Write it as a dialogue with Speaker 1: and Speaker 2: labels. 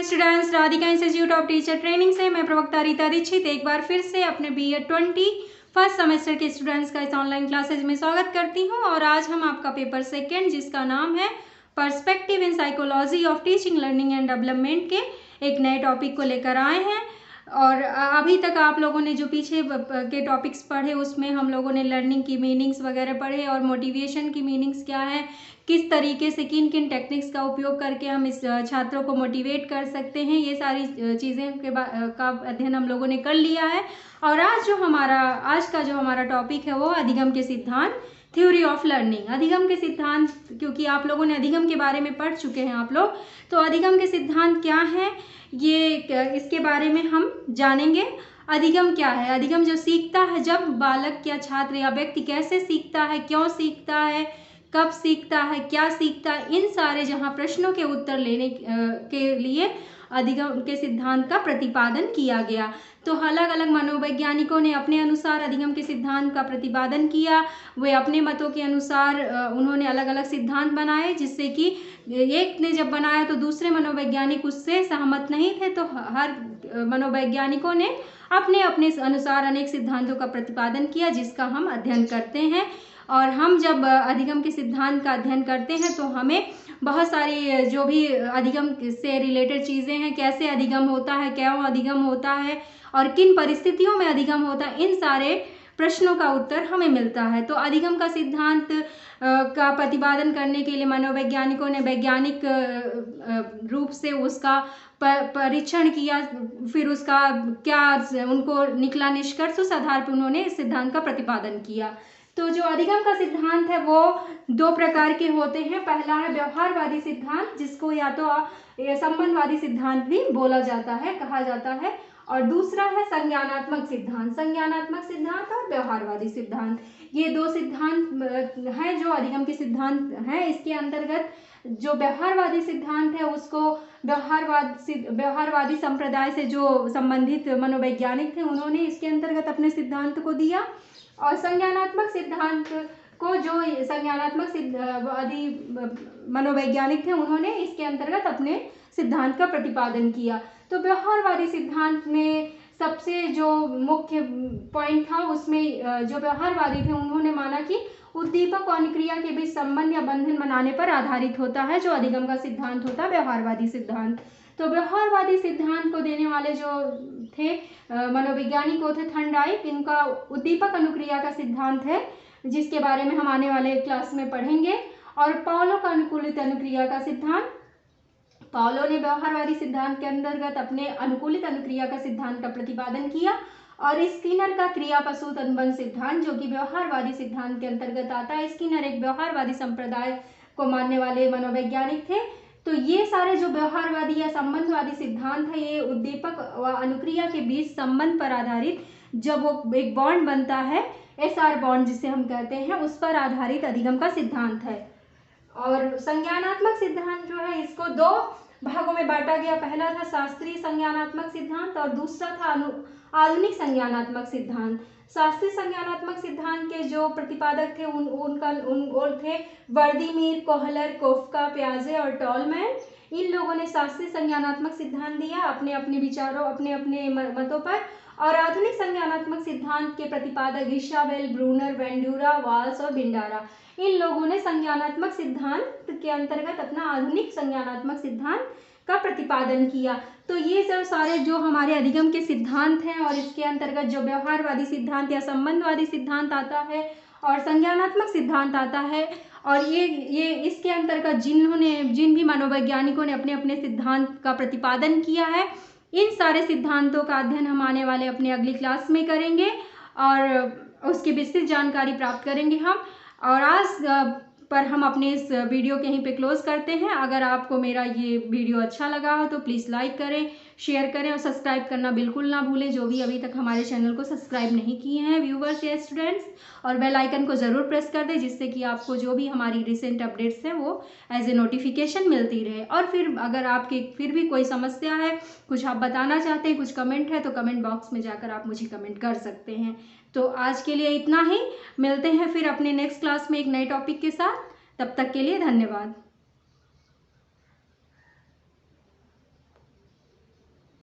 Speaker 1: Hello students, Radhika institute of teacher training से मैं प्रवक्ता रीता दीक्षित एक बार फिर से अपने BEd 20 फर्स्ट सेमेस्टर के स्टूडेंट्स का इस ऑनलाइन क्लासेज में स्वागत करती हूं। और आज हम आपका पेपर सेकंड, जिसका नाम है perspective in psychology of teaching learning and development, के एक नए टॉपिक को लेकर आए हैं। और अभी तक आप लोगों ने जो पीछे के टॉपिक्स पढ़े उसमें हम लोगों ने लर्निंग की मीनिंग्स वगैरह पढ़े और मोटिवेशन की मीनिंग्स क्या है, किस तरीके से किन किन टेक्निक्स का उपयोग करके हम इस छात्रों को मोटिवेट कर सकते हैं, ये सारी चीज़ें का अध्ययन हम लोगों ने कर लिया है। और आज का जो हमारा टॉपिक है वो अधिगम के सिद्धांत, थ्योरी ऑफ लर्निंग। अधिगम के सिद्धांत, क्योंकि आप लोगों ने अधिगम के बारे में पढ़ चुके हैं आप लोग, तो अधिगम के सिद्धांत क्या है ये इसके बारे में हम जानेंगे। अधिगम क्या है? अधिगम जो सीखता है, जब बालक या छात्र या व्यक्ति कैसे सीखता है, क्यों सीखता है, कब सीखता है, क्या सीखता है, इन सारे जहाँ प्रश्नों के उत्तर लेने के लिए अधिगम के सिद्धांत का प्रतिपादन किया गया। तो अलग अलग मनोवैज्ञानिकों ने अपने अनुसार अधिगम के सिद्धांत का प्रतिपादन किया। वे अपने मतों के अनुसार उन्होंने अलग अलग सिद्धांत बनाए, जिससे कि एक ने जब बनाया तो दूसरे मनोवैज्ञानिक उससे सहमत नहीं थे। तो हर मनोवैज्ञानिकों ने अपने अपने अनुसार अनेक सिद्धांतों का प्रतिपादन किया, जिसका हम अध्ययन करते हैं। और हम जब अधिगम के सिद्धांत का अध्ययन करते हैं तो हमें बहुत सारी जो भी अधिगम से रिलेटेड चीज़ें हैं, कैसे अधिगम होता है, क्यों अधिगम होता है और किन परिस्थितियों में अधिगम होता है, इन सारे प्रश्नों का उत्तर हमें मिलता है। तो अधिगम का सिद्धांत का प्रतिपादन करने के लिए मनोवैज्ञानिकों ने वैज्ञानिक रूप से उसका परीक्षण किया, फिर उसका क्या उनको निकला निष्कर्ष, उस आधार पर उन्होंने इस सिद्धांत का प्रतिपादन किया। तो जो अधिगम का सिद्धांत है वो दो प्रकार के होते हैं। पहला है व्यवहारवादी सिद्धांत, जिसको या तो संबंधवादी सिद्धांत भी बोला जाता है, कहा जाता है, और दूसरा है संज्ञानात्मक सिद्धांत। संज्ञानात्मक सिद्धांत और व्यवहारवादी सिद्धांत, ये दो सिद्धांत हैं जो अधिगम के सिद्धांत हैं। इसके अंतर्गत जो व्यवहारवादी सिद्धांत है उसको व्यवहारवादी संप्रदाय से जो संबंधित मनोवैज्ञानिक थे उन्होंने इसके अंतर्गत अपने सिद्धांत को दिया। और संज्ञानात्मक सिद्धांत को जो संज्ञानात्मक वादी मनोवैज्ञानिक थे उन्होंने इसके अंतर्गत अपने सिद्धांत का प्रतिपादन किया। तो व्यवहारवादी सिद्धांत में सबसे जो मुख्य पॉइंट था उसमें जो व्यवहारवादी थे उन्होंने माना कि उद्दीपक और अनुक्रिया के बीच संबंध या बंधन बनाने पर आधारित होता है जो अधिगम का सिद्धांत होता है, व्यवहारवादी सिद्धांत। तो व्यवहारवादी सिद्धांत को देने वाले जो थे मनोवैज्ञानिक वो थे थॉर्नडाइक। इनका उद्दीपक अनुक्रिया का सिद्धांत है, जिसके बारे में हम आने वाले क्लास में पढ़ेंगे। और पावलो का अनुकूलित अनुक्रिया का सिद्धांत, पावलो ने व्यवहारवादी सिद्धांत के अंतर्गत अपने अनुकूलित अनुक्रिया का सिद्धांत का प्रतिपादन किया। और स्किनर का क्रिया प्रसूत अनुबंध सिद्धांत, जो कि व्यवहारवादी सिद्धांत के अंतर्गत आता है। स्किनर एक व्यवहारवादी संप्रदाय को मानने वाले मनोवैज्ञानिक थे। तो ये सारे जो व्यवहारवादी या संबंधवादी सिद्धांत है, ये उद्दीपक व अनुक्रिया के बीच संबंध पर आधारित जब वो एक बॉन्ड बनता है, SR बॉन्ड जिसे हम कहते हैं, उस पर आधारित अधिगम का सिद्धांत है। और संज्ञानात्मक सिद्धांत जो है इसको दो भागों में बांटा गया। पहला था शास्त्रीय संज्ञानात्मक सिद्धांत और दूसरा था आधुनिक संज्ञानात्मक सिद्धांत। शास्त्रीय संज्ञानात्मक सिद्धांत के जो प्रतिपादक थे वो थे वर्दीमीर, कोहलर, कोफ्का, पियाजे और टॉलमैन। इन लोगों ने शास्त्रीय संज्ञानात्मक सिद्धांत दिया अपने अपने विचारों, अपने अपने मतों पर। और आधुनिक संज्ञानात्मक सिद्धांत के प्रतिपादक इशाबेल, ब्रूनर, वेंडूरा, वाल्स और बिंडारा, इन लोगों ने संज्ञानात्मक सिद्धांत के अंतर्गत अपना आधुनिक संज्ञानात्मक सिद्धांत का प्रतिपादन किया। तो ये सब सारे जो हमारे अधिगम के सिद्धांत हैं, और इसके अंतर्गत जो व्यवहारवादी सिद्धांत या संबंधवादी सिद्धांत आता है और संज्ञानात्मक सिद्धांत आता है, और ये इसके अंतर्गत जिन भी मनोवैज्ञानिकों ने अपने अपने सिद्धांत का प्रतिपादन किया है, इन सारे सिद्धांतों का अध्ययन हम आने वाले अपने अगली क्लास में करेंगे और उसकी विस्तृत जानकारी प्राप्त करेंगे हम। और आज पर हम अपने इस वीडियो के यहीं पे क्लोज करते हैं। अगर आपको मेरा ये वीडियो अच्छा लगा हो तो प्लीज़ लाइक करें, शेयर करें और सब्सक्राइब करना बिल्कुल ना भूलें, जो भी अभी तक हमारे चैनल को सब्सक्राइब नहीं किए हैं व्यूवर्स या स्टूडेंट्स। और बेल आइकन को ज़रूर प्रेस कर दें, जिससे कि आपको जो भी हमारी रिसेंट अपडेट्स हैं वो एज ए नोटिफिकेशन मिलती रहे। और फिर अगर आपकी फिर भी कोई समस्या है, कुछ आप बताना चाहते हैं, कुछ कमेंट है, तो कमेंट बॉक्स में जाकर आप मुझे कमेंट कर सकते हैं। तो आज के लिए इतना ही, मिलते हैं फिर अपने नेक्स्ट क्लास में एक नए टॉपिक के साथ। तब तक के लिए धन्यवाद।